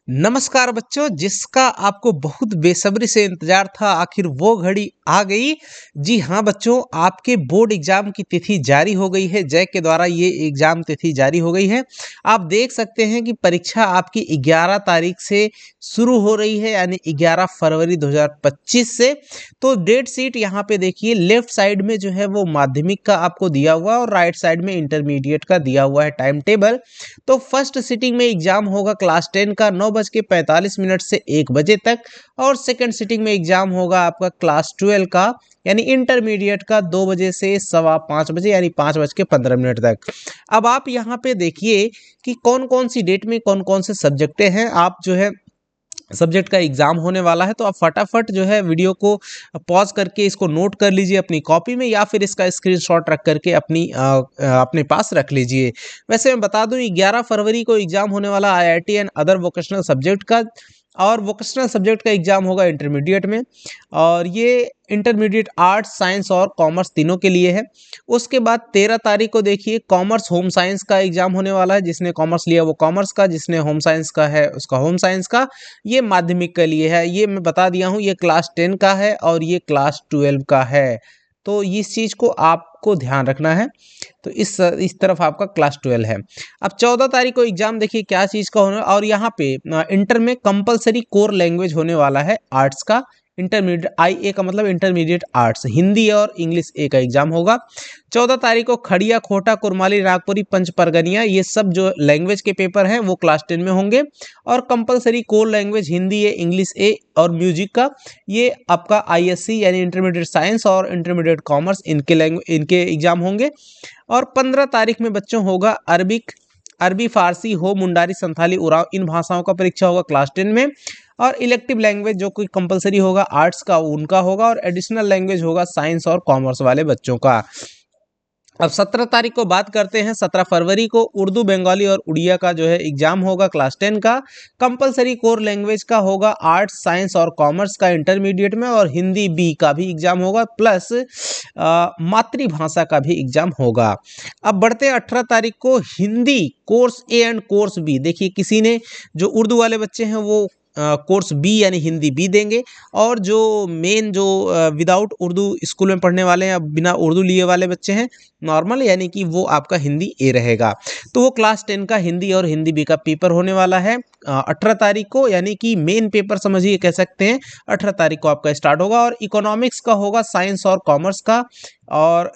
नमस्कार बच्चों, जिसका आपको बहुत बेसब्री से इंतजार था, आखिर वो घड़ी आ गई। जी हाँ बच्चों, आपके बोर्ड एग्जाम की तिथि जारी हो गई है। जैक के द्वारा ये एग्जाम तिथि जारी हो गई है। आप देख सकते हैं कि परीक्षा आपकी 11 तारीख से शुरू हो रही है, यानी 11 फरवरी 2025 से। तो डेट शीट यहाँ पे देखिए, लेफ्ट साइड में जो है वो माध्यमिक का आपको दिया हुआ है और राइट साइड में इंटरमीडिएट का दिया हुआ है टाइम टेबल। तो फर्स्ट सिटिंग में एग्जाम होगा क्लास 10 का 9:45 से 1 बजे तक, और सेकंड सिटिंग में एग्जाम होगा आपका क्लास 12 का यानी इंटरमीडिएट का 2 बजे से 5:15 यानी 5:15 तक। अब आप यहाँ पे देखिए कि कौन कौन सी डेट में कौन कौन से सब्जेक्टें हैं, आप जो है सब्जेक्ट का एग्जाम होने वाला है। तो आप फटाफट जो है वीडियो को पॉज करके इसको नोट कर लीजिए अपनी कॉपी में, या फिर इसका स्क्रीनशॉट रख करके अपने पास रख लीजिए। वैसे मैं बता दूं, 11 फरवरी को एग्जाम होने वाला IIT and other vocational subject का, और वोकेशनल सब्जेक्ट का एग्जाम होगा इंटरमीडिएट में। और ये इंटरमीडिएट आर्ट्स, साइंस और कॉमर्स तीनों के लिए है। उसके बाद 13 तारीख को देखिए कॉमर्स होम साइंस का एग्जाम होने वाला है। जिसने कॉमर्स लिया वो कॉमर्स का, जिसने होम साइंस का है उसका होम साइंस का। ये माध्यमिक के लिए है, ये मैं बता दिया हूँ। ये क्लास 10 का है और ये क्लास 12 का है। तो इस चीज़ को आपको ध्यान रखना है। तो इस तरफ आपका क्लास 12 है। अब 14 तारीख को एग्जाम देखिए क्या चीज़ का होना है। और यहाँ पे इंटर में कंपलसरी कोर लैंग्वेज होने वाला है आर्ट्स का। इंटरमीडिएट आई ए का मतलब इंटरमीडिएट आर्ट्स, हिंदी और इंग्लिश ए का एग्जाम होगा। 14 तारीख को खड़िया, खोटा, कुरमाली, नागपुरी, पंच परगनिया, ये सब जो लैंग्वेज के पेपर हैं वो क्लास 10 में होंगे। और कंपलसरी कोर लैंग्वेज हिंदी ए, इंग्लिश ए और म्यूजिक का, ये आपका आईएससी यानी इंटरमीडिएट साइंस और इंटरमीडिएट कॉमर्स, इनके एग्जाम होंगे। और 15 तारीख में बच्चों होगा अरबी, फारसी, हो, मुंडारी, संथाली, उराव, इन भाषाओं का परीक्षा होगा क्लास 10 में। और इलेक्टिव लैंग्वेज जो कोई कंपलसरी होगा आर्ट्स का, उनका होगा। और एडिशनल लैंग्वेज होगा साइंस और कॉमर्स वाले बच्चों का। अब 17 तारीख को बात करते हैं। 17 फरवरी को उर्दू, बंगाली और उड़िया का जो है एग्जाम होगा क्लास 10 का। कंपलसरी कोर लैंग्वेज का होगा आर्ट्स, साइंस और कॉमर्स का इंटरमीडिएट में। और हिंदी बी का भी एग्जाम होगा, प्लस मातृभाषा का भी एग्जाम होगा। अब बढ़ते हैं 18 तारीख को Hindi course A and course B. देखिए, किसी ने जो उर्दू वाले बच्चे हैं वो कोर्स बी यानी हिंदी बी देंगे, और जो मेन जो विदाउट उर्दू स्कूल में पढ़ने वाले हैं, बिना उर्दू लिए वाले बच्चे हैं नॉर्मल, यानी कि वो आपका हिंदी ए रहेगा। तो वो क्लास 10 का हिंदी और हिंदी बी का पेपर होने वाला है 18 तारीख को, यानी कि मेन पेपर समझिए, कह सकते हैं 18 तारीख को आपका स्टार्ट होगा। और इकोनॉमिक्स का होगा साइंस और कॉमर्स का, और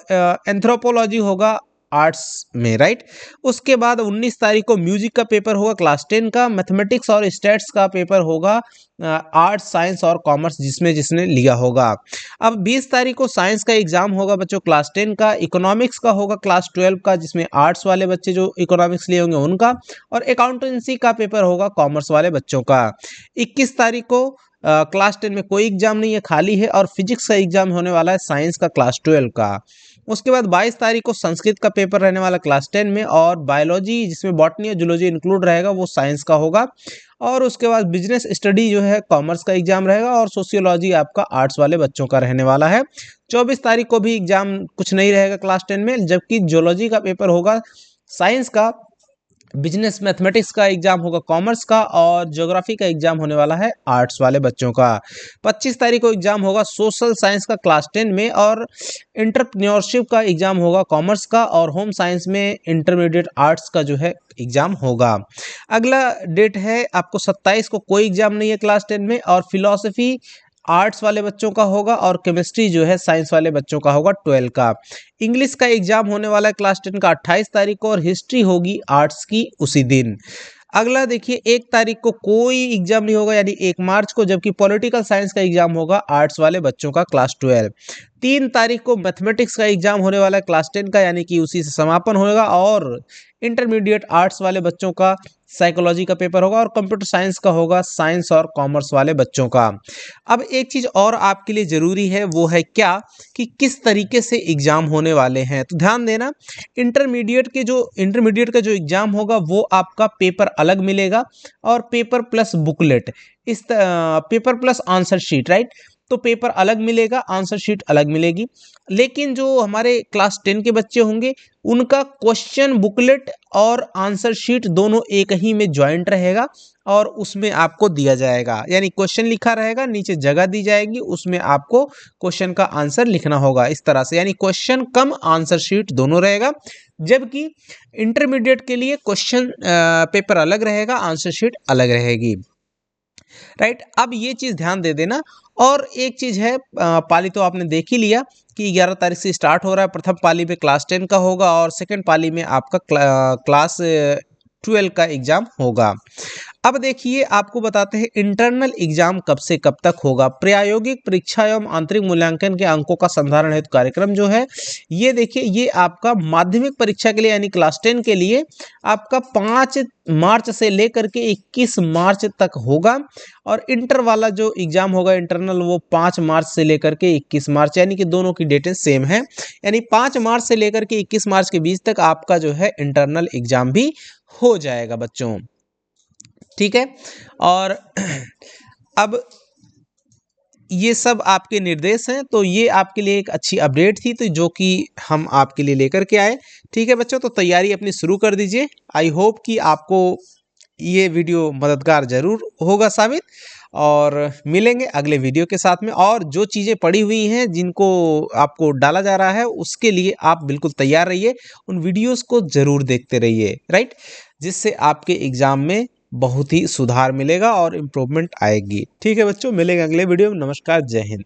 एंथ्रोपोलॉजी होगा आर्ट्स में, राइट। उसके बाद 19 तारीख को म्यूजिक का पेपर होगा क्लास 10 का। मैथमेटिक्स और स्टैट्स का पेपर होगा आर्ट्स, साइंस और कॉमर्स, जिसमें जिसने लिया होगा। अब 20 तारीख को साइंस का एग्जाम होगा बच्चों क्लास 10 का। इकोनॉमिक्स का होगा क्लास 12 का, जिसमें आर्ट्स वाले बच्चे जो इकोनॉमिक्स लिए होंगे उनका। और अकाउंटेंसी का पेपर होगा कॉमर्स वाले बच्चों का। 21 तारीख को क्लास 10 में कोई एग्जाम नहीं है, खाली है। और फिजिक्स का एग्जाम होने वाला है साइंस का क्लास 12 का। उसके बाद 22 तारीख को संस्कृत का पेपर रहने वाला क्लास 10 में। और बायोलॉजी, जिसमें बॉटनी और जूलॉजी इंक्लूड रहेगा, वो साइंस का होगा। और उसके बाद बिजनेस स्टडी जो है कॉमर्स का एग्जाम रहेगा। और सोशियोलॉजी आपका आर्ट्स वाले बच्चों का रहने वाला है। 24 तारीख को भी एग्जाम कुछ नहीं रहेगा क्लास 10 में, जबकि जूलॉजी का पेपर होगा साइंस का, बिजनेस मैथमेटिक्स का एग्जाम होगा कॉमर्स का, और ज्योग्राफी का एग्जाम होने वाला है आर्ट्स वाले बच्चों का। 25 तारीख को एग्जाम होगा सोशल साइंस का क्लास 10 में। और एंटरप्रेन्योरशिप का एग्जाम होगा कॉमर्स का। और होम साइंस में इंटरमीडिएट आर्ट्स का जो है एग्जाम होगा। अगला डेट है आपको 27 को, कोई एग्जाम नहीं है क्लास 10 में। और फिलॉसफी आर्ट्स वाले बच्चों का होगा। और केमिस्ट्री जो है साइंस वाले बच्चों का होगा 12 का। इंग्लिश का एग्जाम होने वाला है क्लास 10 का 28 तारीख को। और हिस्ट्री होगी आर्ट्स की उसी दिन। अगला देखिए, 1 तारीख को कोई एग्जाम नहीं होगा, यानी 1 मार्च को, जबकि पॉलिटिकल साइंस का एग्जाम होगा आर्ट्स वाले बच्चों का क्लास 12। 3 तारीख को मैथमेटिक्स का एग्जाम होने वाला है क्लास 10 का, यानी कि उसी से समापन होगा। और इंटरमीडिएट आर्ट्स वाले बच्चों का साइकोलॉजी का पेपर होगा। और कंप्यूटर साइंस का होगा साइंस और कॉमर्स वाले बच्चों का। अब एक चीज़ और आपके लिए ज़रूरी है, वो है क्या, कि किस तरीके से एग्ज़ाम होने वाले हैं। तो ध्यान देना, इंटरमीडिएट का जो एग्ज़ाम होगा वो आपका पेपर अलग मिलेगा। और paper plus booklet, paper plus answer sheet, right. तो पेपर अलग मिलेगा, आंसर शीट अलग मिलेगी। लेकिन जो हमारे क्लास 10 के बच्चे होंगे उनका क्वेश्चन बुकलेट और आंसर शीट दोनों एक ही में ज्वाइंट रहेगा और उसमें आपको दिया जाएगा, यानी क्वेश्चन लिखा रहेगा, नीचे जगह दी जाएगी, उसमें आपको क्वेश्चन का आंसर लिखना होगा इस तरह से, यानी क्वेश्चन कम आंसर शीट दोनों रहेगा। जबकि इंटरमीडिएट के लिए क्वेश्चन पेपर अलग रहेगा, आंसर शीट अलग रहेगी। राइट, अब ये चीज ध्यान दे देना। और एक चीज है, पाली तो आपने देख ही लिया कि 11 तारीख से स्टार्ट हो रहा है। प्रथम पाली में क्लास 10 का होगा और सेकंड पाली में आपका क्लास 12 का एग्जाम होगा। अब देखिए आपको बताते हैं इंटरनल एग्जाम कब से कब तक होगा। प्रायोगिक परीक्षा एवं आंतरिक मूल्यांकन के अंकों का संधारण हेतु कार्यक्रम जो है ये देखिए, ये आपका माध्यमिक परीक्षा के लिए यानी क्लास 10 के लिए आपका 5 मार्च से लेकर के 21 मार्च तक होगा। और इंटर वाला जो एग्जाम होगा इंटरनल, वो 5 मार्च से लेकर के 21 मार्च, यानी कि दोनों की डेटें सेम है। यानी 5 मार्च से लेकर के 21 मार्च के बीच तक आपका जो है इंटरनल एग्जाम भी हो जाएगा बच्चों। ठीक है, और अब ये सब आपके निर्देश हैं, तो ये आपके लिए एक अच्छी अपडेट थी, तो जो कि हम आपके लिए लेकर के आए। ठीक है बच्चों, तो तैयारी अपनी शुरू कर दीजिए। आई होप कि आपको ये वीडियो मददगार जरूर होगा साबित, और मिलेंगे अगले वीडियो के साथ में। और जो चीज़ें पड़ी हुई हैं जिनको आपको डाला जा रहा है उसके लिए आप बिल्कुल तैयार रहिए, उन वीडियोस को ज़रूर देखते रहिए, राइट, जिससे आपके एग्ज़ाम में बहुत ही सुधार मिलेगा और इम्प्रूवमेंट आएगी। ठीक है बच्चों, मिलेंगे अगले वीडियो में। नमस्कार, जय हिंद।